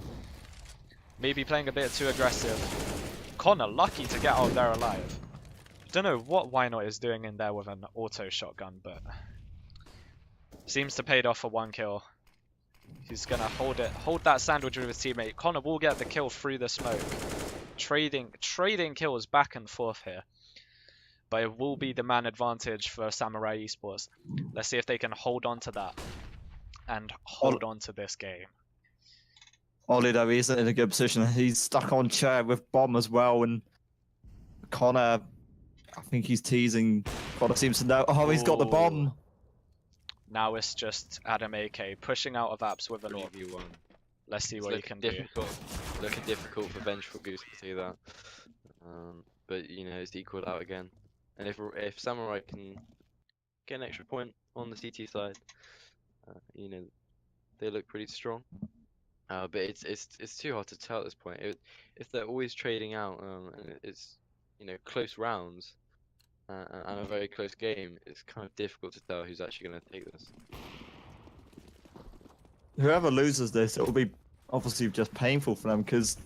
Maybe playing a bit too aggressive. Connor lucky to get out there alive. Don't know what Why Not is doing in there with an auto shotgun, but seems to paid off for 1 kill. He's gonna hold that sandwich with his teammate. Connor will get the kill through the smoke. Trading kills back and forth here. but it will be the man advantage for Samurai Esports. Let's see if they can hold on to that and hold on to this game. Ollie, though, he isn't in a good position. He's stuck on chair with Bomb as well, and Connor, I think he's teasing. Connor seems to know. Oh, he's got the bomb. Now it's just Adam AK pushing out of apps with an AWP. 3v1. Let's see what he can do. Looking difficult for Vengeful Goose to see that. But you know, it's equaled out again. And if Samurai can get an extra point on the CT side, you know, they look pretty strong. But it's too hard to tell at this point. If they're always trading out, and it's, you know, close rounds and a very close game, it's kind of difficult to tell who's actually going to take this. Whoever loses this, it will be obviously just painful for them, because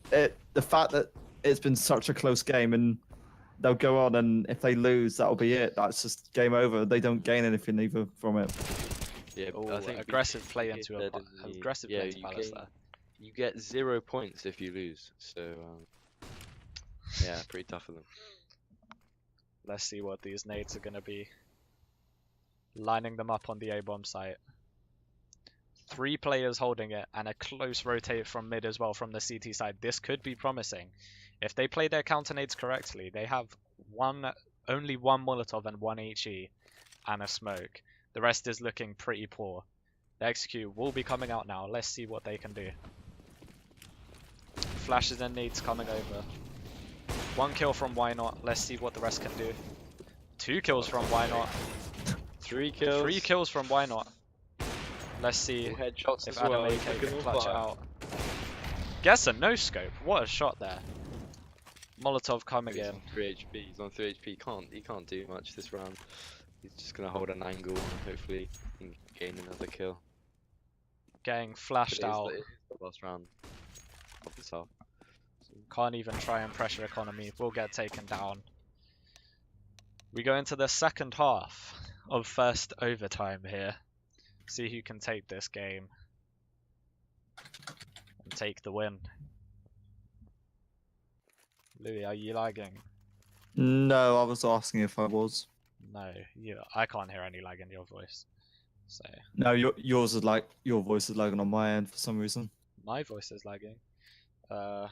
the fact that it's been such a close game, and they'll go on, and if they lose, that'll be it. That's just game over. They don't gain anything either from it. Yeah, I think aggressive play into aggressive play into Palace there. You get 0 points if you lose, so yeah, pretty tough for them. Let's see what these nades are going to be. Lining them up on the A-bomb site. 3 players holding it, and a close rotate from mid as well from the CT side. This could be promising. If they play their counter nades correctly, they have only one Molotov and 1 HE and a smoke. The rest is looking pretty poor. The execute will be coming out now. Let's see what they can do. Flashes and nades coming over. 1 kill from Why Not. Let's see what the rest can do. 2 kills from Why Not. 3 kills. 3 kills from Why Not. Let's see Headshots if as well. Adam AK can clutch it out. Gets a no scope. What a shot there. Molotov coming in. He's on 3 HP. He's on 3 HP. He can't do much this round. He's just gonna hold an angle and hopefully he can gain another kill. Getting flashed out. It is the last round of this half. Can't even try and pressure economy. Will get taken down. We go into the second half of first overtime here. See who can take this game and take the win. Louis, are you lagging? No, I was asking if I was. No, I can't hear any lag in your voice. So No, your voice is lagging on my end for some reason. my voice is lagging. I'm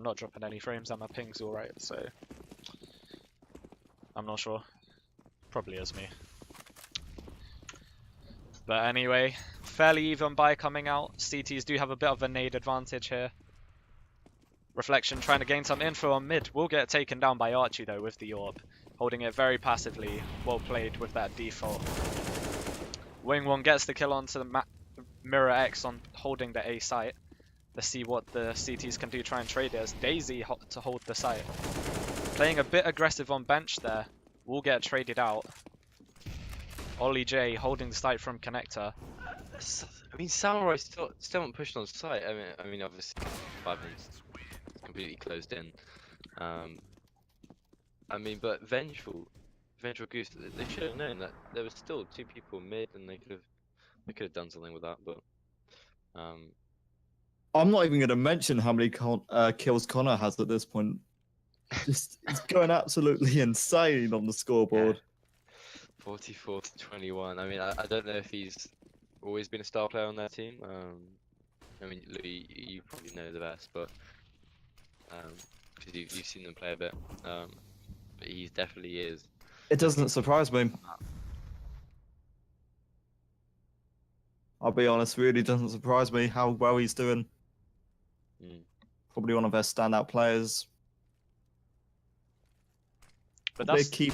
not dropping any frames and my ping's alright, so I'm not sure. Probably is me. But anyway, fairly even buy coming out. CTs do have a bit of a nade advantage here. Reflection trying to gain some info on mid. Will get taken down by Archie though with the AWP. Holding it very passively. Well played with that default. Wing One gets the kill onto the Mirror X on holding the A site. Let's see what the CTs can do, try and trade it as Daisy to hold the site. Playing a bit aggressive on bench there. Will get traded out. Ollie J holding the site from connector. I mean, Samurai still haven't pushed on site. I mean, obviously 5 minutes, it's completely closed in. I mean, but Vengeful Goose, they should have known that there was still 2 people mid, and they could have done something with that. But I'm not even going to mention how many kills Connor has at this point. He's going absolutely insane on the scoreboard. Yeah. 44 to 21. I mean, I don't know if he's always been a star player on their team. I mean, Louis, you probably know the best, but because you've seen them play a bit. But he definitely is. It doesn't surprise me. I'll be honest, really doesn't surprise me how well he's doing. Probably one of their standout players. But probably that's a key.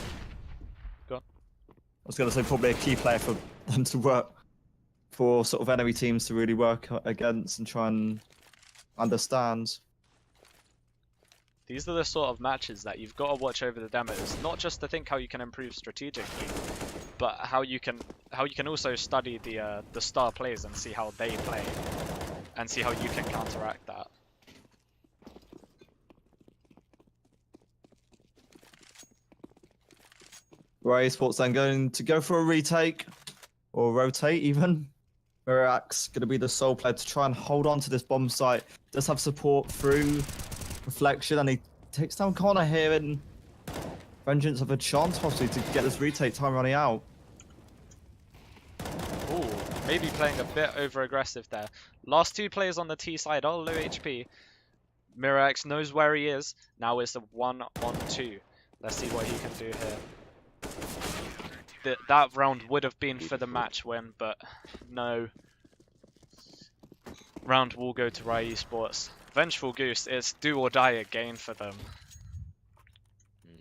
Go on. I was going to say probably a key player for them to work, for sort of enemy teams to really work against and try and understand. These are the sort of matches that you've got to watch over the demos, not just to think how you can improve strategically, but how you can also study the star players and see how they play, and see how you can counteract that. Right, eSports then going to go for a retake, or rotate even. Mirak's going to be the sole player to try and hold on to this bomb site. Does have support through Reflection, and he takes down Connor here, and Vengeance have a chance possibly to get this retake time running out. Ooh, maybe playing a bit over aggressive there. Last two players on the T side are low HP. Mirax knows where he is. Now it's a 1-on-2. Let's see what he can do here. That round would have been for the match win, but no. Round will go to Rai eSports. Vengeful Goose, it's do or die again for them.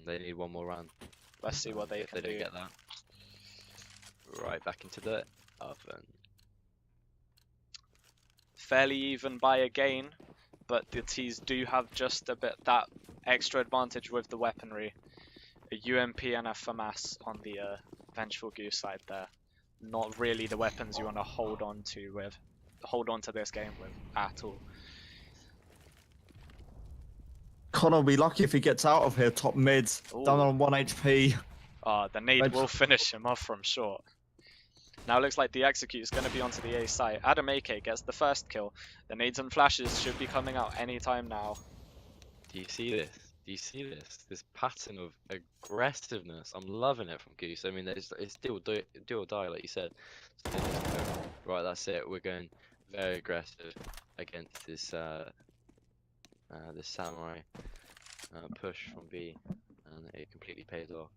They need one more round. Let's see what they If can they don't do. get that. Right back into the oven. Fairly even by a gain, but the T's do have just a bit that extra advantage with the weaponry. A UMP and a FAMAS on the Vengeful Goose side there. Not really the weapons you want to hold on to this game with at all. Connor will be lucky if he gets out of here top mid, Ooh. down on 1 HP. The nade will finish him off from short. Now it looks like the execute is going to be onto the A site. Adam AK gets the first kill. The nades and flashes should be coming out anytime now. Do you see this? Do you see this? This pattern of aggressiveness. I'm loving it from Goose. I mean, it's do or die, like you said. So they just go, right, that's it. We're going very aggressive against this this samurai push from B, and it completely pays off.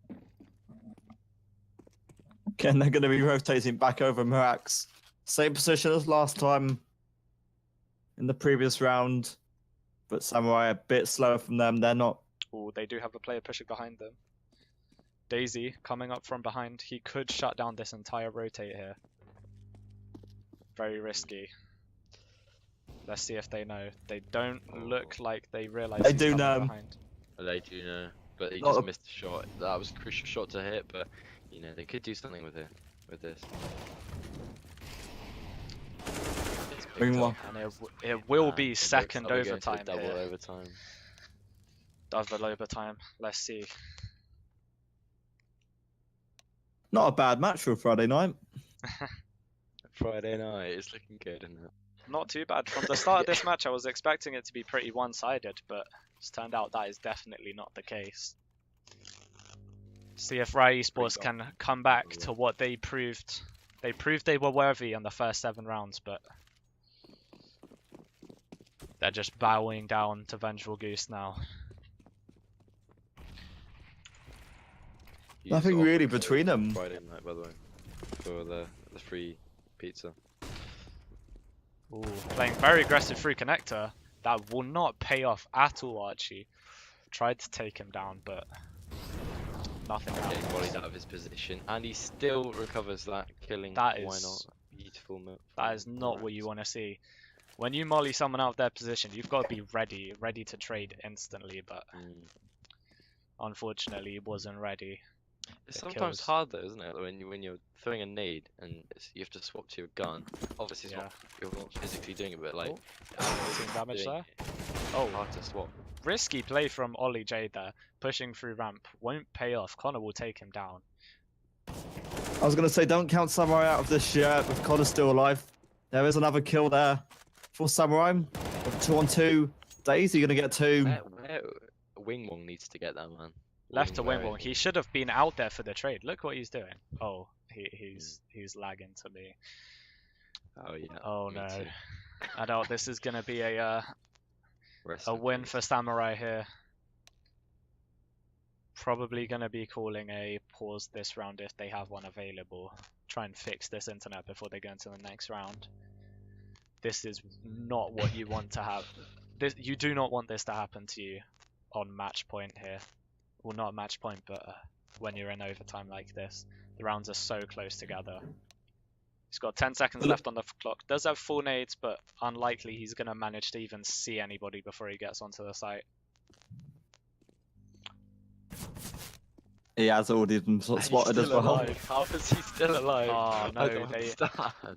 Again, they're going to be rotating back over Mirax. Same position as last time in the previous round, but Samurai a bit slower from them. They're not. Oh, they do have a player pushing behind them. Daisy coming up from behind. He could shut down this entire rotate here. Very risky. Let's see if they know. They don't look like they realize They he's do coming know. behind. They do know, but he Not just a- missed a shot. That was a crucial shot to hit, but you know they could do something with it. With this. It's picked Bring up. one. And it will And be it looks second like we're going to overtime double here. overtime. Double overtime. Let's see. Not a bad match for a Friday night. Friday night, it's looking good, isn't it? Not too bad. From the start of this match, I was expecting it to be pretty one-sided, but it's turned out that is definitely not the case. See if Rai eSports can come back to what they proved. They proved they were worthy in the first 7 rounds, but they're just bowing down to Vengeful Goose now. You Nothing just offered really a code between them. Friday night, by the way, for the free pizza. Ooh, playing very aggressive through connector. That will not pay off at all, Archie. Tried to take him down, but nothing Getting happens. volleyed out of his position, and he still recovers that, killing. That Why is- not? Beautiful move. That is not what you want to see. When you molly someone out of their position, you've got to be ready to trade instantly, but unfortunately he wasn't ready. It's It sometimes kills. hard though, isn't it? When you're throwing a nade and you have to swap to your gun. Obviously, it's Yeah. not, you're not physically doing it, but like Team damage doing there. it, Oh, hard to swap. risky play from Ollie J there. Pushing through ramp. Won't pay off. Connor will take him down. I was going to say, don't count Samurai out of this yet, with Connor still alive. There is another kill there for Samurai. With 2-on-2. Daisy going to get 2. Where Wing Wong needs to get that, man. Left to Wing Wimble. He should have been out there for the trade. Look what he's doing. Oh, he's lagging to me. Oh yeah. Oh me no. too. I doubt this is gonna be a Rest a in win peace. for Samurai here. Probably gonna be calling a pause this round if they have one available. Try and fix this internet before they go into the next round. This is not what you want to have. You do not want this to happen to you on match point here. Well, not match point, but when you're in overtime like this. The rounds are so close together. He's got 10 seconds left on the clock. Does have 4 nades, but unlikely he's going to manage to even see anybody before he gets onto the site. He has already been He's spotted as still well. alive. How is he still alive? Oh I no, don't understand.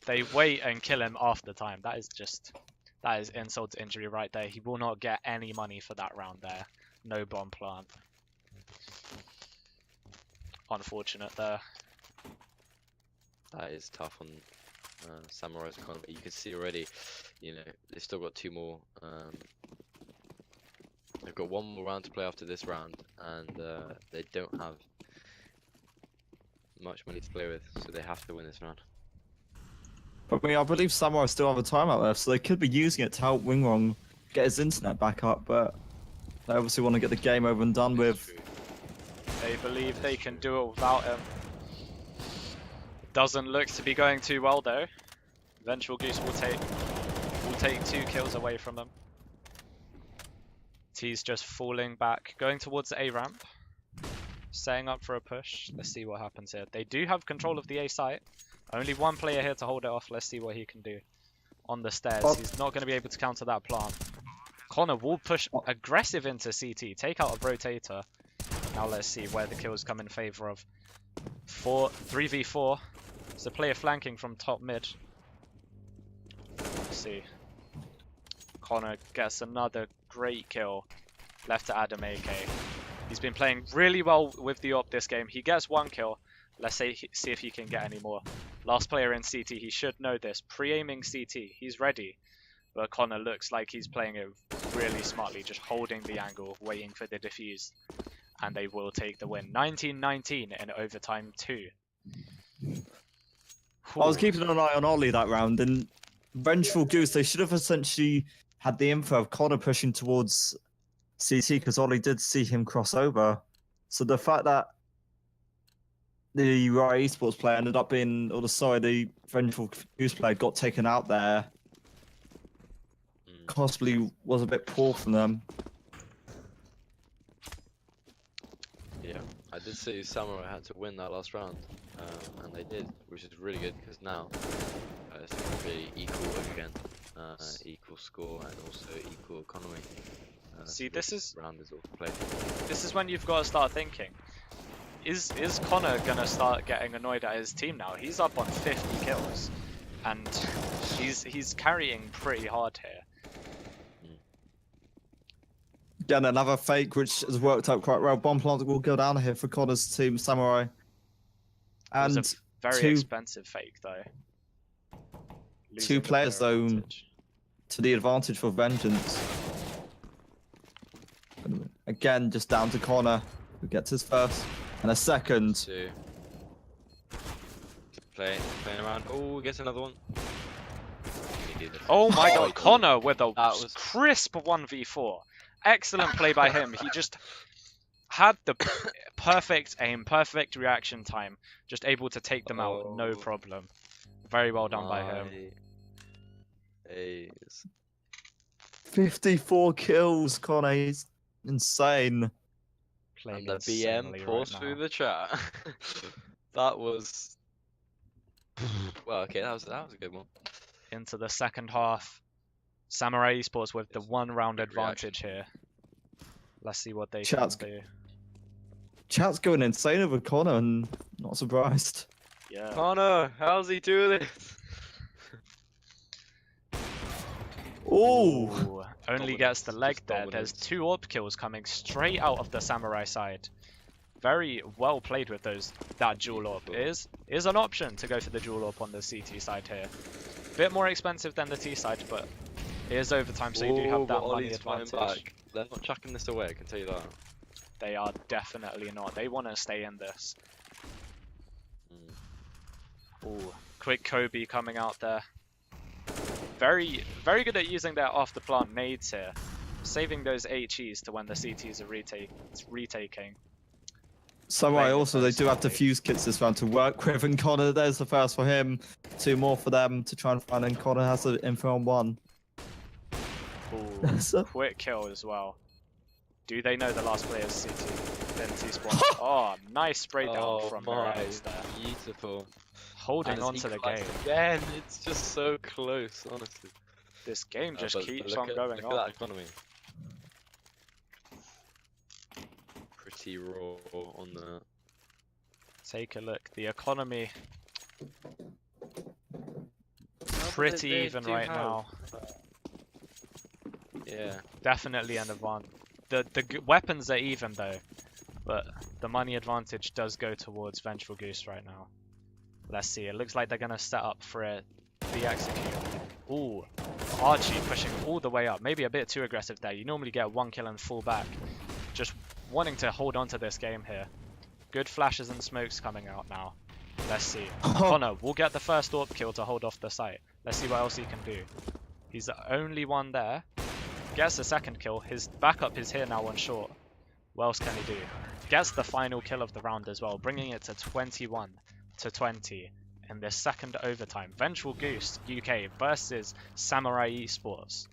they wait and kill him after time. That is insult to injury right there. He will not get any money for that round there. No bomb plant. Unfortunate there. That is tough on Samurai's economy. You can see already, you know, they've still got 2 more. They've got 1 more round to play after this round, and they don't have much money to play with, so they have to win this round. But I believe Samurai still have a timeout left, so they could be using it to help Wingrong get his internet back up, but they obviously want to get the game over and done with. They believe they can do it without him. Doesn't look to be going too well though. Vengeful Goose will take 2 kills away from them. T's just falling back, going towards the A ramp, setting up for a push. Let's see what happens here. They do have control of the A site. Only one player here to hold it off. Let's see what he can do. On the stairs, he's not going to be able to counter that plant. Connor will push aggressive into CT, take out a rotator. Now let's see where the kills come in favor of. 3v4. It's a player flanking from top mid. Let's see. Connor gets another great kill. Left to Adam AK. He's been playing really well with the op this game. He gets 1 kill. Let's see if he can get any more. Last player in CT, he should know this. Pre-aiming CT, he's ready. But Connor looks like he's playing it really smartly, just holding the angle, waiting for the defuse. And they will take the win. 19-19 in overtime 2. I was keeping an eye on Ollie that round, and Vengeful Goose, they should have essentially had the info of Connor pushing towards CT, because Ollie did see him cross over. So the fact that the right eSports player ended up being, or the Vengeful Goose player got taken out there, possibly was a bit poor from them. Yeah, I did say Samurai had to win that last round, and they did, which is really good because now it's going to be equal again, equal score and also equal economy. See, this is round is all to play. This is when you've got to start thinking. Is Connor gonna start getting annoyed at his team now? He's up on 50 kills, and he's carrying pretty hard here. Again, another fake which has worked out quite well. Bomb plant will go down here for Connor's team, Samurai. And it was a very expensive fake though. Losing 2 players though advantage. to the advantage for Vengeance. Again, just down to Connor, who gets his first and a second. 2. Playing around. Oh, gets another one. Oh my god, Connor with a crisp 1v4. Excellent play by him. He just had the perfect aim, perfect reaction time. Just able to take them out, no problem. Very well done by him. 54 kills, Connor. He's insane. And the BM pours through the chat. That was... Well, okay, that was a good one. Into the second half. Samurai eSports with the 1 round advantage here. Let's see what they can do. Chat's going insane over Connor, and not surprised. Yeah. Connor, how's he doing this? Oh! Only gets the leg there. There's 2 AWP kills coming straight out of the Samurai side. Very well played with that dual AWP. Is an option to go for the dual AWP on the CT side here. Bit more expensive than the T side, but it is overtime, so you do have that money advantage. They're not chucking this away, I can tell you that. They are definitely not. They want to stay in this. Ooh, quick Kobe coming out there. Very good at using their after plant nades here. Saving those HEs to when the CTs are retaking. Samurai also, they do have defuse kits this round to work with, and Connor, there's the first for him. 2 more for them to try and find, and Connor has the info on 1. Ooh, quick kill as well. Do they know the last player's CT? Then T-spawn. Oh, nice spray down from Mirage there. Beautiful. Holding on to the game. Again, it's just so close, honestly. This game just keeps on going on. Look at that economy. Pretty raw on that. Take a look. The economy pretty even right now. Yeah. Definitely an advantage. The weapons are even though, but the money advantage does go towards Vengeful Goose right now. Let's see. It looks like they're gonna set up for the execute. Ooh, Archie pushing all the way up. Maybe a bit too aggressive there. You normally get 1 kill and fall back. Just wanting to hold on to this game here. Good flashes and smokes coming out now. Let's see. Connor will get the first AWP kill to hold off the site. Let's see what else he can do. He's the only one there. Gets the second kill. His backup is here now on short. What else can he do? Gets the final kill of the round as well, bringing it to 21 to 20 in this second overtime. Vengeful Goose UK versus Samurai eSports.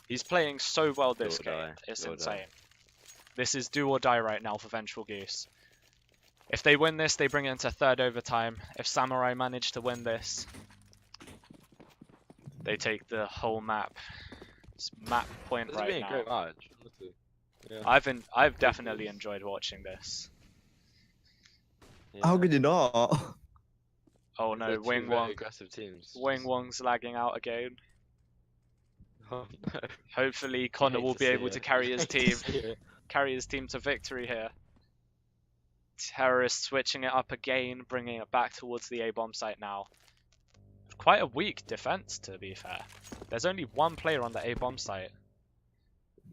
He's playing so well this game. It's insane. This is do or die right now for Vengeful Goose. If they win this, they bring it into third overtime. If Samurai manage to win this, they take the whole map. It's map point right now. This has been a great match, honestly. Yeah. I've definitely enjoyed watching this. Yeah. How could you not? Oh no, They're Wing two very Wong. aggressive teams. Wing Wong's lagging out again. Oh, no. Hopefully Connor hate will to be see able it. to carry his Hate to team. see it. Carry his team to victory here. Terrorists switching it up again, bringing it back towards the A-bomb site now. Quite a weak defense, to be fair. There's only one player on the A-bomb site.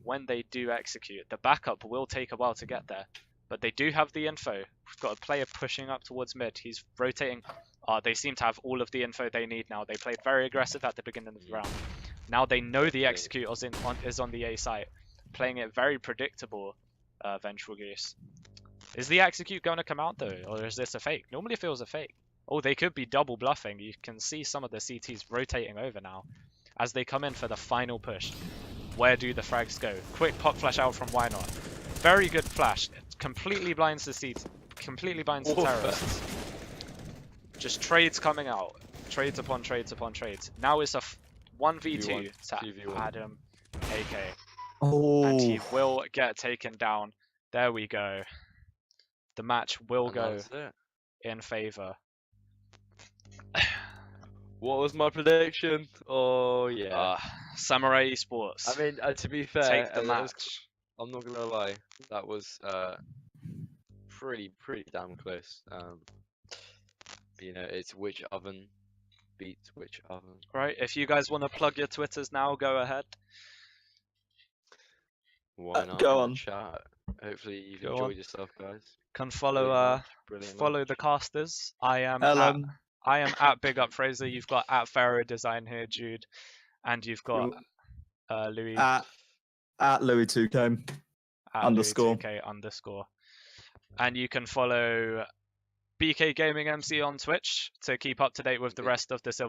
When they do execute, the backup will take a while to get there, but they do have the info. We've got a player pushing up towards mid. He's rotating. They seem to have all of the info they need now. They played very aggressive at the beginning of the round. Now they know the execute is on the A site, playing it very predictable. Vengeful Goose. Is the execute going to come out though, or is this a fake? Normally it feels a fake. Oh, they could be double bluffing. You can see some of the CTs rotating over now as they come in for the final push. Where do the frags go? Quick pop flash out from Why Not. Very good flash. It completely blinds the CT. Completely blinds the terrorists. Just trades coming out. Trades upon trades upon trades. Now it's a 1v2 to 2v1. Adam AK. Oh. And he will get taken down. There we go. The match will And go that's it. in favor. What was my prediction? Oh yeah. Samurai eSports. I mean, to be fair, take the that was- match. I'm not gonna lie. That was pretty damn close. It's which oven beats which oven. Right, if you guys want to plug your Twitters now, go ahead. Why not? go in the on. Chat. Hopefully you've Go enjoyed on. yourself, guys. Can follow Brilliant follow match. the casters. I am Ellen. at Big Up Fraser. You've got at Pharaoh Design here, Jude, and you've got Louis At Louis2K at underscore. Louis2K_. And you can follow BK Gaming MC on Twitch to keep up to date with the rest of the